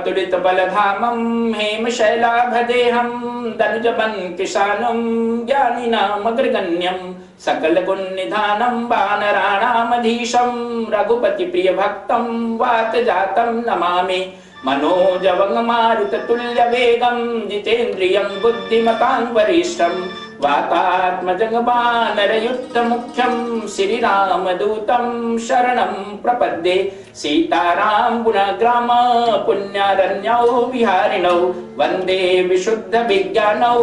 अतुलित बलधामं हेमशैलाभदेहं दनुजबन किशानं ज्ञानिनामग्रगण्यं सकल गुण निधानं वानराणामधीशं रघुपति प्रिय भक्तं वात जातं नमामि मनोजवं मारुततुल्य वेगं जितेन्द्रियं बुद्धिमतां वरिष्ठं वातात्मजं वानरयुक्त मुख्यं श्रीरामदूतं शरणं प्रपद्ये सीताराम गुणग्राम पुण्यारण्यौ विहारिणौ वन्दे विशुद्ध विज्ञानौ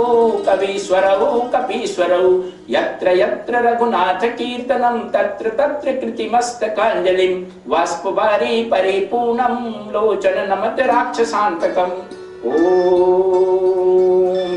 कवीश्वरौ कपीश्वरौ यत्र यत्र रघुनाथ कीर्तनं तत्र तत्र कृतिमस्तकाञ्जलिं बाष्पवारी परिपूर्णं लोचन नमत राक्षसान्तकम् ॐ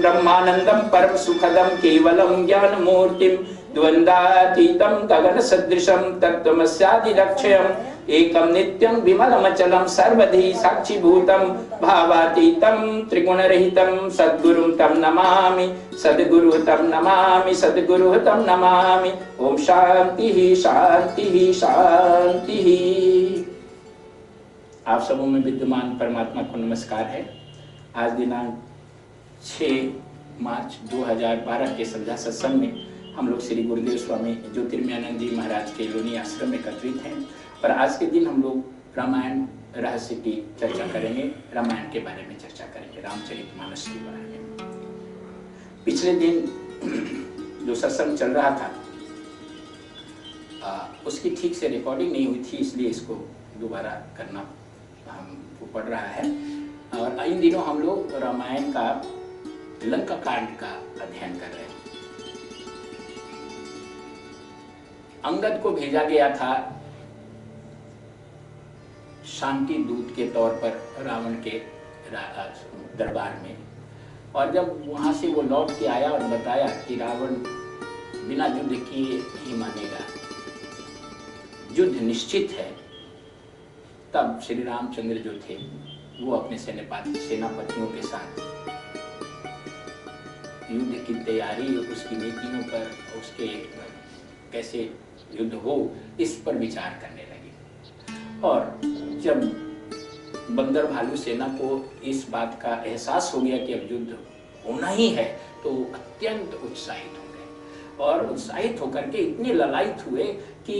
ब्रह्मानन्दं परम सुखदं केवलं ज्ञानमूर्तिं द्वन्द्वातीतं गगनसदृशं तत्त्वमस्यादिलक्ष्यम् एकं नित्यं विमलमचलं सर्वधी साक्षिभूतं भावातीतं त्रिगुणरहितं सद्गुरुं तं नमामि सद्गुरुं तं नमामि सद्गुरुं तं नमामि। ओम शांति शांति शांति। आप सबों में विद्यमान परमात्मा को नमस्कार है। आज दिनांक 6 मार्च 2012 के संध्या सत्संग में हम लोग श्री गुरुदेव स्वामी ज्योतिर्मयानंद जी महाराज के लोनी आश्रम में एकत्रित हैं और आज के दिन हम लोग रामायण रहस्य की चर्चा करेंगे, रामायण के बारे में चर्चा करेंगे, रामचरितमानस के बारे में। पिछले दिन जो सत्संग चल रहा था उसकी ठीक से रिकॉर्डिंग नहीं हुई थी, इसलिए इसको दोबारा करना हमको पड़ रहा है। और इन दिनों हम लोग रामायण का लंका कांड का अध्ययन कर रहे हैं। अंगद को भेजा गया था शांति दूत के तौर पर रावण के दरबार में, और जब वहां से वो लौट के आया और बताया कि रावण बिना युद्ध किए नहीं मानेगा, युद्ध निश्चित है, तब श्री रामचंद्र जो थे वो अपने सेनापतियों के साथ युद्ध की तैयारी, उसकी नीतियों पर, उसके कैसे युद्ध हो, इस पर विचार करने लगे। और जब बंदर भालू सेना को इस बात का एहसास हो गया कि अब युद्ध होना ही है, तो अत्यंत उत्साहित हो गए और उत्साहित होकर के इतने ललायित हुए कि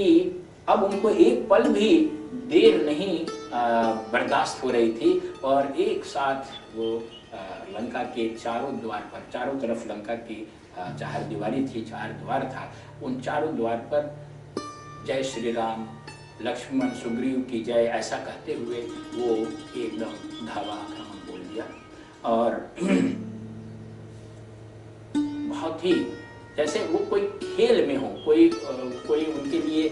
अब उनको एक पल भी देर नहीं बर्दाश्त हो रही थी, और एक साथ वो लंका के चारों द्वार पर, चारों तरफ लंका की चार दीवारी थी, 4 द्वार था, उन चारों द्वार पर जय श्री राम, लक्ष्मण सुग्रीव की जय, ऐसा कहते हुए वो एकदम धावा आक्रमण बोल दिया। और बहुत ही जैसे वो कोई खेल में हो, कोई उनके लिए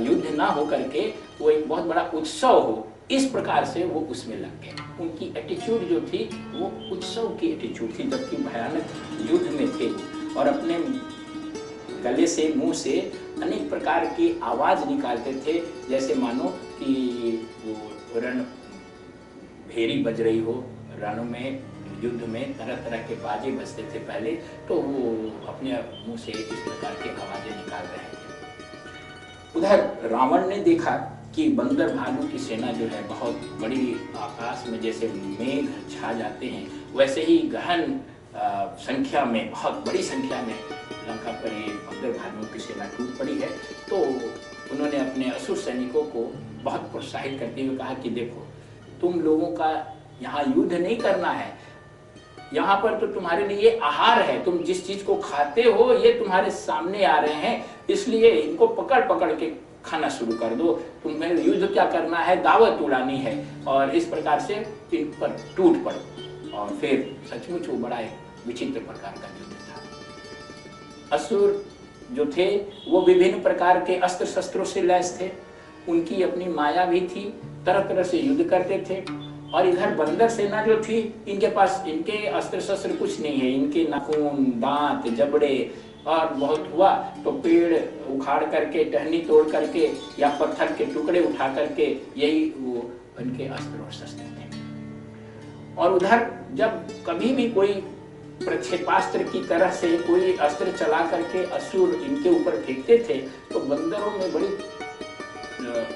युद्ध ना हो करके वो एक बहुत बड़ा उत्सव हो, इस प्रकार से वो उसमें लग गए। उनकी एटीट्यूड जो थी वो उत्सव की एटीट्यूड थी, जबकि भयानक युद्ध में थे और अपने गले से, मुंह से अनेक प्रकार की आवाज निकालते थे, जैसे मानो कि वो रण भेरी बज रही हो, रणों में युद्ध में तरह तरह के बाजे बजते थे पहले, तो वो अपने मुंह से इस प्रकार की आवाजें निकाल रहे थे। उधर रावण ने देखा कि बंदर भालू की सेना जो है बहुत बड़ी, आकाश में जैसे मेघ छा जाते हैं वैसे ही गहन संख्या में, बहुत बड़ी संख्या में लंका पर ये बंदर भालुओं की सेना टूट पड़ी है। तो उन्होंने अपने असुर सैनिकों को बहुत प्रोत्साहित करते हुए कहा कि देखो, तुम लोगों का यहाँ युद्ध नहीं करना है, यहाँ पर तो तुम्हारे लिए आहार है, तुम जिस चीज को खाते हो ये तुम्हारे सामने आ रहे हैं, इसलिए इनको पकड़ पकड़ के खाना शुरू कर दो, तुम्हें युद्ध क्या करना है, दावत उड़ानी है, और इस प्रकार से इन पर टूट पड़ो। और फिर सचमुच वो बड़ा एक विचित्र प्रकार का युद्ध था। असुर जो थे वो विभिन्न प्रकार के अस्त्र शस्त्रों से लैस थे, उनकी अपनी माया भी थी, तरह तरह से युद्ध करते थे। और इधर बंदर सेना जो थी, इनके पास इनके अस्त्र शस्त्र कुछ नहीं है, इनके नाखून, दांत, जबड़े, और बहुत हुआ तो पेड़ उखाड़ करके, टहनी तोड़ करके या पत्थर के टुकड़े उठा करके, यही वो इनके अस्त्र और शस्त्र थे। और उधर जब कभी भी कोई प्रक्षेपास्त्र की तरह से कोई अस्त्र चला करके असुर इनके ऊपर फेंकते थे, तो बंदरों में बड़ी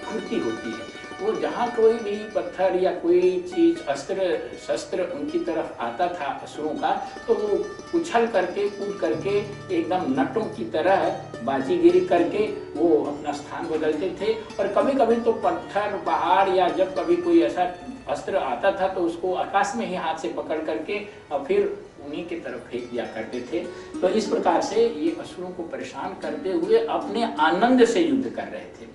फुर्ती होती है, वो जहाँ कोई भी पत्थर या कोई चीज अस्त्र शस्त्र उनकी तरफ आता था असुरों का, तो वो उछल करके कूद करके एकदम नटों की तरह बाजीगिरी करके वो अपना स्थान बदलते थे। और कभी कभी तो पत्थर पहाड़ या जब कभी कोई ऐसा अस्त्र आता था तो उसको आकाश में ही हाथ से पकड़ करके और फिर उन्हीं की तरफ फेंक दिया करते थे। तो इस प्रकार से ये असुरों को परेशान करते हुए अपने आनंद से युद्ध कर रहे थे।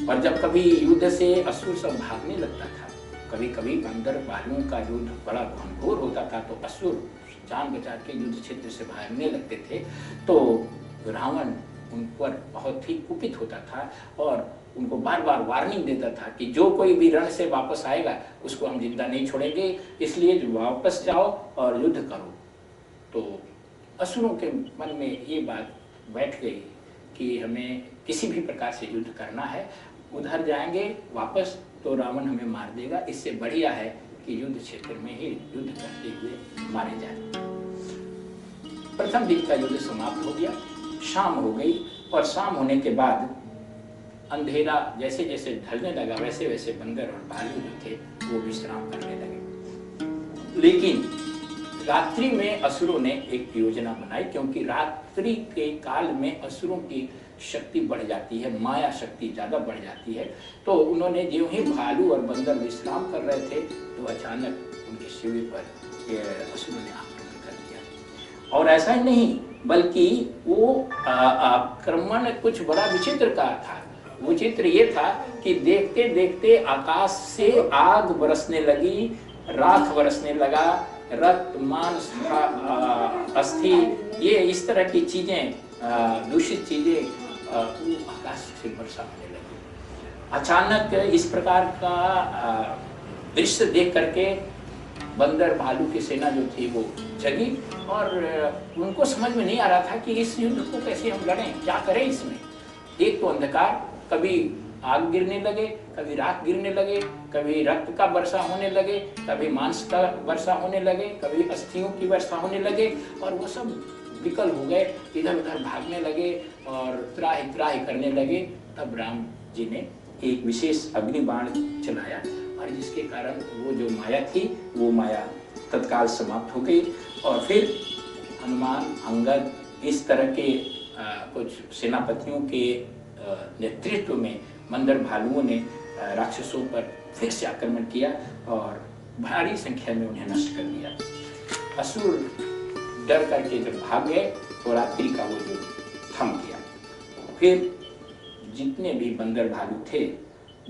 और जब कभी युद्ध से असुर सब भागने लगता था, कभी कभी बंदर भालुओं का युद्ध बड़ा घनघोर होता था तो असुर जान बचा के युद्ध क्षेत्र से भागने लगते थे, तो रावण उन पर बहुत ही कुपित होता था और उनको बार बार वार्निंग देता था कि जो कोई भी रण से वापस आएगा उसको हम जिंदा नहीं छोड़ेंगे, इसलिए वापस जाओ और युद्ध करो। तो असुरों के मन में ये बात बैठ गई कि हमें किसी भी प्रकार से युद्ध करना है, उधर जाएंगे वापस तो रावण हमें मार देगा, इससे बढ़िया है कि युद्ध क्षेत्र में ही युद्ध करते हुए मारे जाए। प्रथम दिन का युद्ध समाप्त हो गया, शाम हो गई और शाम होने के बाद अंधेरा जैसे जैसे ढलने लगा वैसे वैसे बंदर और भालू जो थे वो विश्राम करने लगे। लेकिन रात्रि में असुरों ने एक योजना बनाई, क्योंकि रात्रि के काल में असुरों की शक्ति बढ़ जाती है, माया शक्ति ज्यादा बढ़ जाती है। तो उन्होंने जो ही भालू और बंदर विश्राम कर रहे थे तो अचानक उनके शिविर पर असुरों ने आक्रमण कर दिया। और ऐसा ही नहीं बल्कि वो आक्रमण कुछ बड़ा विचित्र का था। विचित्र ये था कि देखते देखते आकाश से आग बरसने लगी, राख बरसने लगा, रक्त मांस अस्थि ये इस तरह की चीजें, दूषित चीजें आकाश से वर्षा होने लगी। अचानक इस प्रकार का दृश्य देख करके बंदर भालू की सेना जो थी वो जगी और उनको समझ में नहीं आ रहा था कि इस युद्ध को कैसे हम लड़ें, क्या करें इसमें। एक तो अंधकार, कभी आग गिरने लगे, कभी राख गिरने लगे, कभी रक्त का वर्षा होने लगे, कभी मांस का वर्षा होने लगे, कभी अस्थियों की वर्षा होने लगे और वो सब विकल हो गए, इधर उधर भागने लगे और त्राही त्राही करने लगे। तब राम जी ने एक विशेष अग्नि बाण चलाया और जिसके कारण वो जो माया थी वो माया तत्काल समाप्त हो गई। और फिर हनुमान, अंगद इस तरह के कुछ सेनापतियों के नेतृत्व में बंदर भालुओं ने राक्षसों पर फिर से आक्रमण किया और भारी संख्या में उन्हें नष्ट कर दिया। असुर डर करके जब भाग गए तो रात्रि का वो युद्ध थम गया। फिर जितने भी बंदर भालू थे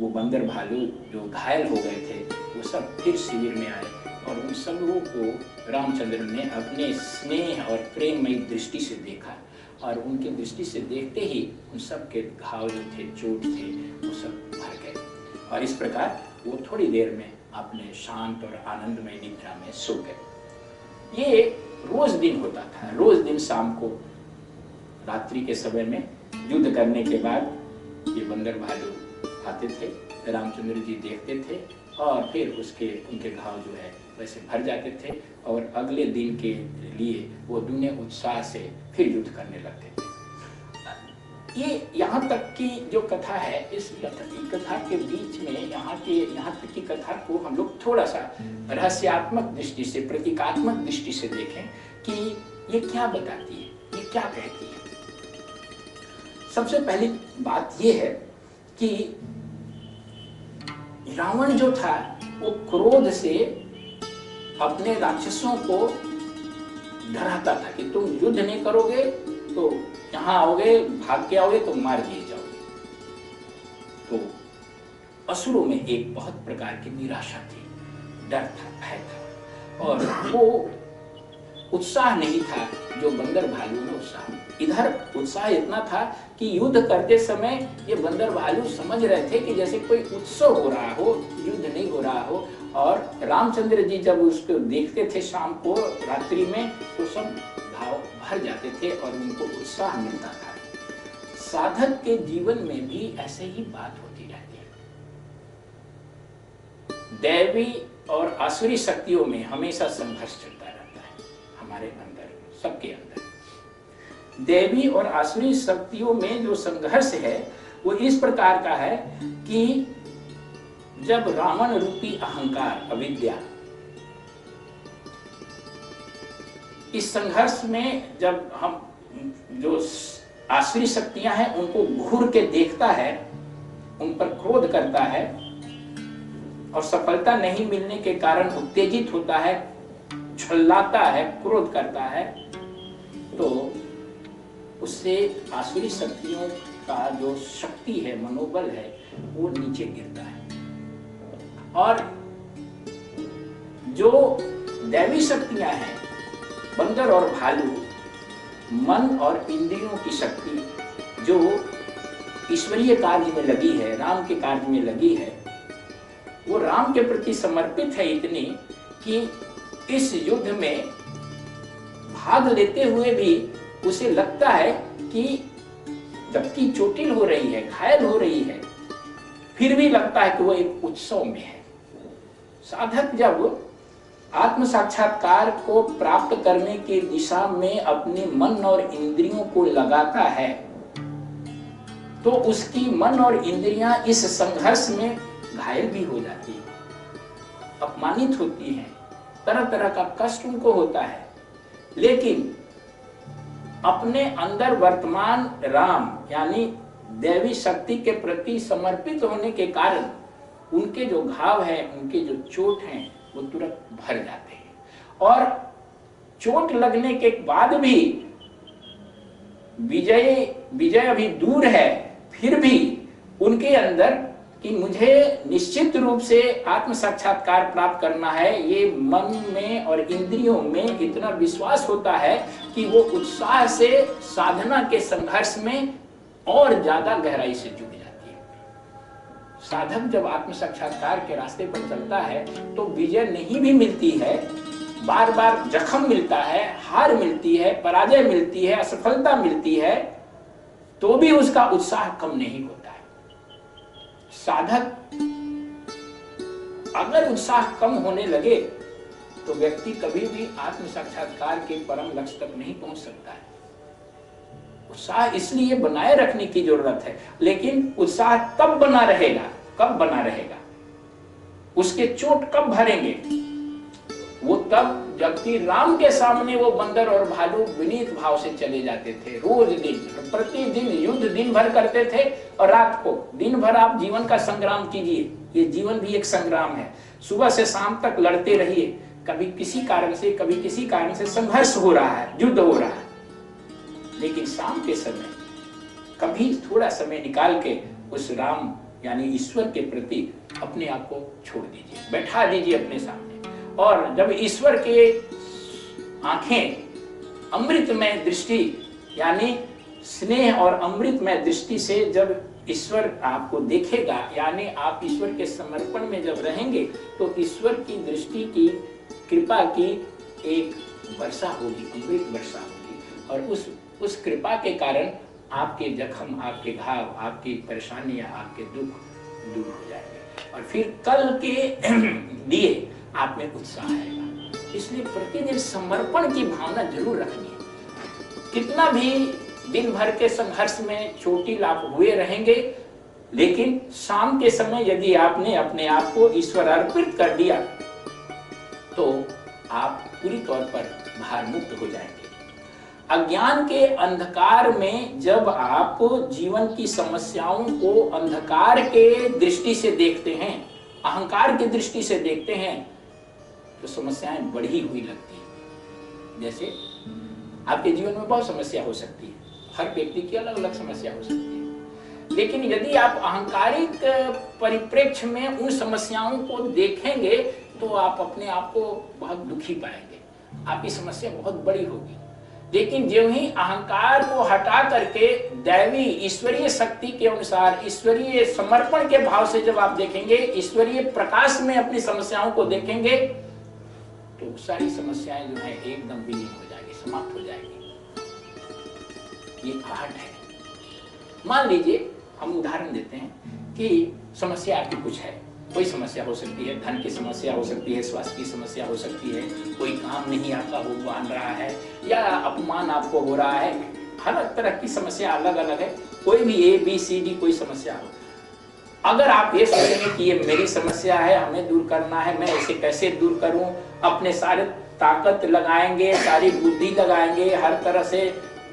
वो बंदर भालू जो घायल हो गए थे वो सब फिर शिविर में आए और उन सब लोगों को रामचंद्र ने अपने स्नेह और प्रेममयी दृष्टि से देखा और उनकी दृष्टि से देखते ही उन सब के घाव जो थे, चोट थे, वो सब भर गए और इस प्रकार वो थोड़ी देर में अपने शांत और आनंदमय निद्रा में सो गए। ये रोज दिन होता था, रोज दिन शाम को रात्रि के समय में युद्ध करने के बाद ये बंदर भालू आते थे, रामचंद्र जी देखते थे और फिर उनके घाव जो है वैसे भर जाते थे और अगले दिन के लिए वो दुने उत्साह से फिर युद्ध करने लगते थे। ये यहाँ तक की जो कथा है, इस कथा के बीच में यहाँ तक की कथा को हम लोग थोड़ा सा रहस्यात्मक दृष्टि से, प्रतीकात्मक दृष्टि से देखें कि ये क्या बताती है, ये क्या कहती है। सबसे पहली बात ये है कि रावण जो था वो क्रोध से अपने राक्षसों को डराता था कि तुम युद्ध नहीं करोगे तो यहाँ आओगे, भाग के आओगे तो मार दिए जाओगे। तो असुरों में एक बहुत प्रकार की निराशा थी, डर था, भय था और वो उत्साह नहीं था जो बंदर भालू में उत्साह। इधर उत्साह इतना था कि युद्ध करते समय ये बंदर भालू समझ रहे थे कि जैसे कोई उत्सव हो रहा हो, युद्ध नहीं हो रहा हो। और रामचंद्र जी जब उसको देखते थे शाम को रात्रि में तो सब घाव भर जाते थे और उनको उत्साह मिलता था। साधक के जीवन में भी ऐसे ही बात होती रहती है। दैवी और आसुरी शक्तियों में हमेशा संघर्ष चलता रहता है हमारे अंदर, सबके अंदर। देवी और आसुरी शक्तियों में जो संघर्ष है वो इस प्रकार का है कि जब रावण रूपी अहंकार, अविद्या, इस संघर्ष में जब हम जो आसुरी शक्तियां हैं उनको घूर के देखता है, उन पर क्रोध करता है और सफलता नहीं मिलने के कारण उत्तेजित होता है, छल्लाता है, क्रोध करता है, तो उससे आसुरी शक्तियों का जो शक्ति है, मनोबल है, वो नीचे गिरता है। और जो दैवी शक्तियां हैं, बंदर और भालू, मन और इंद्रियों की शक्ति जो ईश्वरीय कार्य में लगी है, राम के कार्य में लगी है, वो राम के प्रति समर्पित है इतनी कि इस युद्ध में भाग लेते हुए भी उसे लगता है कि जबकि चोटिल हो रही है, घायल हो रही है, फिर भी लगता है कि वो एक उत्सव में है। साधक जब आत्म साक्षात्कार को प्राप्त करने की दिशा में अपने मन और इंद्रियों को लगाता है, तो उसकी मन और इंद्रियां इस संघर्ष में घायल भी हो जाती है, अपमानित होती हैं, तरह तरह का कष्ट उनको होता है, लेकिन अपने अंदर वर्तमान राम यानी दैवी शक्ति के प्रति समर्पित होने के कारण उनके जो घाव है, उनके जो चोट हैं, वो तुरंत भर जाते हैं। और चोट लगने के बाद भी विजय अभी दूर है, फिर भी उनके अंदर कि मुझे निश्चित रूप से आत्म साक्षात्कार प्राप्त करना है, ये मन में और इंद्रियों में इतना विश्वास होता है कि वो उत्साह से साधना के संघर्ष में और ज्यादा गहराई से जुड़ जाती है। साधक जब आत्म साक्षात्कार के रास्ते पर चलता है तो विजय नहीं भी मिलती है, बार बार जख्म मिलता है, हार मिलती है, पराजय मिलती है, असफलता मिलती है, तो भी उसका उत्साह कम नहीं होता है। साधक अगर उत्साह कम होने लगे तो व्यक्ति कभी भी आत्म साक्षात्कार के परम लक्ष्य तक नहीं पहुंच सकता है। उत्साह इसलिए बनाए रखने की जरूरत है, लेकिन उत्साह तब बना रहेगा, कब बना रहेगा, उसके चोट कब भरेंगे, वो तब जबकि राम के सामने वो बंदर और भालू विनीत भाव से चले जाते थे। रोज दिन, प्रतिदिन युद्ध दिन भर करते थे और रात को दिन भर आप जीवन का संग्राम कीजिए। ये जीवन भी एक संग्राम है। सुबह से शाम तक लड़ते रहिए, कभी किसी कारण से, कभी किसी कारण से संघर्ष हो रहा है, युद्ध हो रहा है, लेकिन शाम के समय कभी थोड़ा समय निकाल के उस राम यानी ईश्वर के प्रति अपने आप को छोड़ दीजिए, बैठा दीजिए अपने सामने। और जब ईश्वर के आंखें अमृतमय दृष्टि यानी स्नेह और अमृतमय दृष्टि से जब ईश्वर आपको देखेगा, यानी आप ईश्वर के समर्पण में जब रहेंगे, तो ईश्वर की दृष्टि की, कृपा की एक वर्षा होगी, अमृत वर्षा होगी, और उस कृपा के कारण आपके जख्म, आपके घाव, आपकी परेशानियां, आपके दुख दूर हो जाएंगे और फिर कल के लिए आप में उत्साह आएगा। इसलिए प्रतिदिन समर्पण की भावना जरूर रखनी है। कितना भी दिन भर के संघर्ष में चोटिल आप हुए रहेंगे, लेकिन शाम के समय यदि आपने अपने आप को ईश्वर अर्पित कर दिया तो आप पूरी तौर पर भार मुक्त हो जाएंगे। अज्ञान के अंधकार में जब आप जीवन की समस्याओं को अंधकार के दृष्टि से देखते हैं, अहंकार की दृष्टि से देखते हैं, तो समस्याएं बढ़ी हुई लगती हैं। जैसे आपके जीवन में बहुत समस्या हो सकती है, हर व्यक्ति की अलग अलग समस्या हो सकती है, लेकिन यदि आप अहंकारिक परिप्रेक्ष्य में उन समस्याओं को देखेंगे तो आप अपने आप को बहुत दुखी पाएंगे, आपकी समस्या बहुत बड़ी होगी। लेकिन जो ही अहंकार को हटा करके दैवी ईश्वरीय शक्ति के अनुसार, ईश्वरीय समर्पण के भाव से जब आप देखेंगे, ईश्वरीय प्रकाश में अपनी समस्याओं को देखेंगे, तो सारी समस्याएं जो है एकदम विलीन हो जाएगी, समाप्त हो जाएगी। ये आर्ट है। मान लीजिए हम उदाहरण देते हैं कि समस्या आपकी कुछ है, कोई समस्या हो सकती है, धन की समस्या हो सकती है, स्वास्थ्य की समस्या हो सकती है, कोई काम नहीं आपका हो पा रहा है, या अपमान आपको हो रहा है, हर तरह की समस्या अलग अलग है। कोई भी ABCD कोई समस्या हो, अगर आप ये सोचेंगे कि ये मेरी समस्या है, हमें दूर करना है, मैं इसे कैसे दूर करूं, अपने सारे ताकत लगाएंगे, सारी बुद्धि लगाएंगे, हर तरह से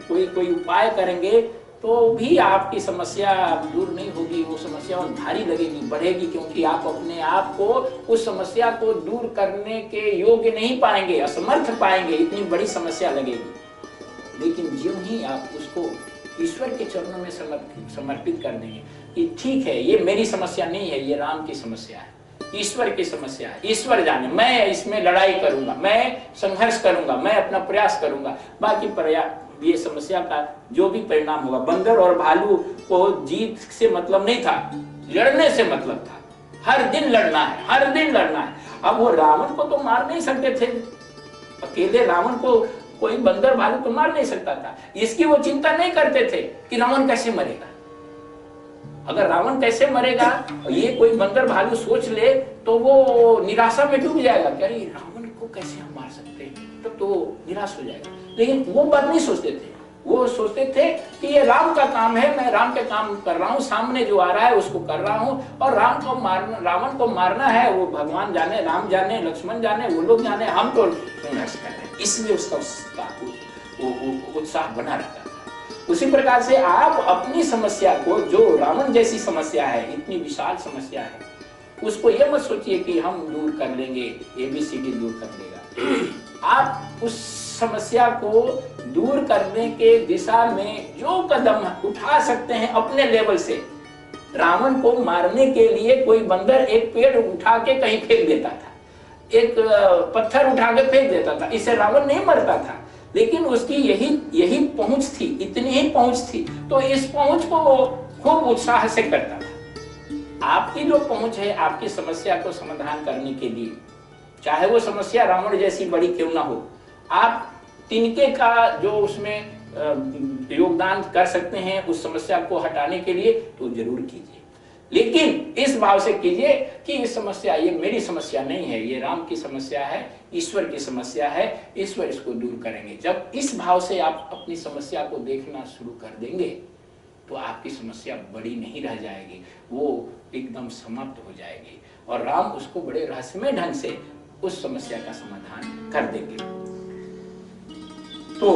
कोई कोई उपाय करेंगे, तो भी आपकी समस्या दूर नहीं होगी। वो समस्या और भारी लगेगी, बढ़ेगी, क्योंकि आप अपने आप को उस समस्या को दूर करने के योग्य नहीं पाएंगे, असमर्थ पाएंगे, इतनी बड़ी समस्या लगेगी। लेकिन ज्यों ही आप उसको ईश्वर के चरणों में समर्पित कर देंगे कि ठीक है, ये मेरी समस्या नहीं है, ये राम की समस्या है, ईश्वर की समस्या है, ईश्वर जाने, मैं इसमें लड़ाई करूंगा, मैं संघर्ष करूंगा, मैं अपना प्रयास करूंगा, बाकी ये समस्या का जो भी परिणाम होगा। बंदर और भालू को जीत से मतलब नहीं था, लड़ने से मतलब था। हर दिन लड़ना है, हर दिन लड़ना है। अब वो रावण को तो मार नहीं सकते थे, अकेले रावण को कोई बंदर भालू तो मार नहीं सकता था। इसकी वो चिंता नहीं करते थे कि रावण कैसे मरेगा। अगर रावण कैसे मरेगा ये कोई बंदर भालू सोच ले तो वो निराशा में डूब जाएगा कि अरे रावण को कैसे हम मार सकते हैं, तो निराश हो जाएगा। लेकिन वो बात नहीं सोचते थे, वो सोचते थे कि ये राम का काम है, मैं राम के काम कर रहा हूँ, सामने जो आ रहा है उसको कर रहा हूँ, और रावण को मारना है, वो भगवान जाने, राम जाने, लक्ष्मण जाने, वो लोग जाने, हम तो संघर्ष कर रहे हैं। इसलिए उसका उत्साह बना रहता था। उसी प्रकार से आप अपनी समस्या को, जो रावण जैसी समस्या है, इतनी विशाल समस्या है, उसको ये मत सोचिए कि हम दूर कर लेंगे, ABCD दूर कर लेगा। आप उस समस्या को दूर करने के दिशा में जो कदम उठा सकते हैं अपने लेवल से। रावण को मारने के लिए कोई बंदर एक पेड़ उठा के कहीं फेंक देता था, एक पत्थर उठा के फेंक देता था, इससे रावण नहीं मरता था। लेकिन उसकी यही पहुंच थी, इतनी ही पहुंच थी, तो इस पहुंच को वो खूब उत्साह से करता था। आपकी जो पहुंच है आपकी समस्या को समाधान करने के लिए, चाहे वो समस्या रावण जैसी बड़ी क्यों ना हो, आप तिनके का जो उसमें योगदान कर सकते हैं उस समस्या को हटाने के लिए, तो जरूर कीजिए। लेकिन इस भाव से कीजिए कि ये समस्या, ये मेरी समस्या नहीं है, ये राम की समस्या है, ईश्वर की समस्या है, ईश्वर इसको दूर करेंगे। जब इस भाव से आप अपनी समस्या को देखना शुरू कर देंगे तो आपकी समस्या बड़ी नहीं रह जाएगी, वो एकदम समाप्त हो जाएगी, और राम उसको बड़े रहस्यमय ढंग से उस समस्या का समाधान कर देंगे। तो